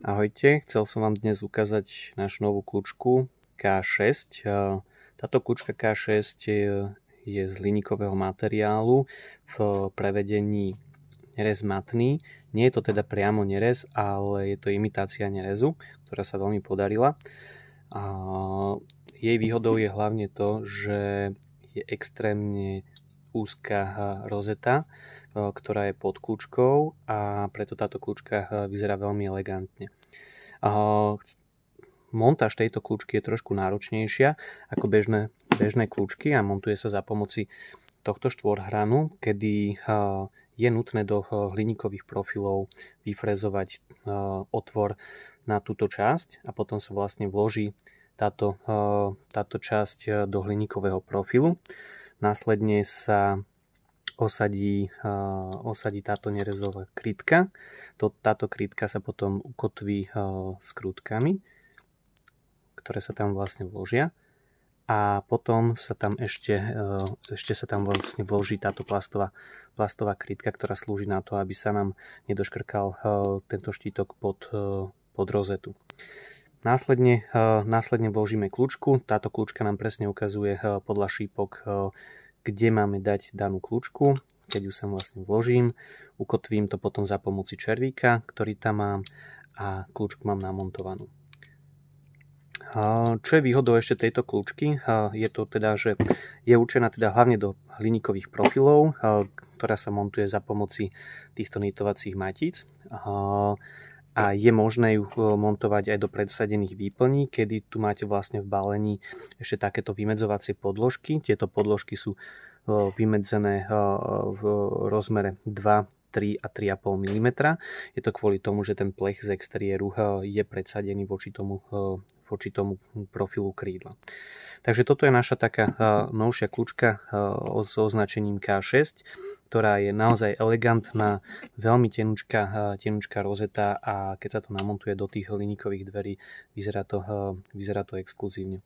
Ahojte, chcel som vám dnes ukázať našu novú kľúčku K6. Táto kľúčka K6 je z hliníkového materiálu v prevedení nerez matný. Nie je to teda priamo nerez, ale je to imitácia nerezu, ktorá sa veľmi podarila. Jej výhodou je hlavne to, že je extrémne úzka rozeta, ktorá je pod kľúčkou, a preto táto kľúčka vyzerá veľmi elegantne. Montáž tejto kľúčky je trošku náročnejšia ako bežné kľúčky a montuje sa za pomoci tohto štvorhranu, kedy je nutné do hliníkových profilov vyfrezovať otvor na túto časť a potom sa vlastne vloží táto časť do hliníkového profilu. Následne sa osadí táto nerezová krytka. Táto krytka sa potom ukotví skrutkami, ktoré sa tam vlastne vložia. A potom sa tam ešte sa tam vlastne vloží táto plastová krytka, ktorá slúži na to, aby sa nám nedoškrkal tento štítok pod rozetu. Následne vložíme kľúčku. Táto kľúčka nám presne ukazuje podľa šípok, kde máme dať danú kľúčku. Keď ju sem vlastne vložím, ukotvím to potom za pomoci červíka, ktorý tam mám, a kľúčku mám namontovanú. Čo je výhodou ešte tejto kľúčky, je to teda, že je určená teda hlavne do hliníkových profilov, ktorá sa montuje za pomoci týchto nitovacích matíc. A je možné ju montovať aj do predsadených výplní, kedy tu máte vlastne v balení ešte takéto vymedzovacie podložky. Tieto podložky sú vymedzené v rozmere 2, 3 a 3,5 mm. Je to kvôli tomu, že ten plech z exteriéru je predsadený voči tomu profilu krídla. Takže toto je naša taká novšia kľúčka s označením K6, ktorá je naozaj elegantná, veľmi tenučká rozeta, a keď sa to namontuje do tých hliníkových dverí, vyzerá to exkluzívne.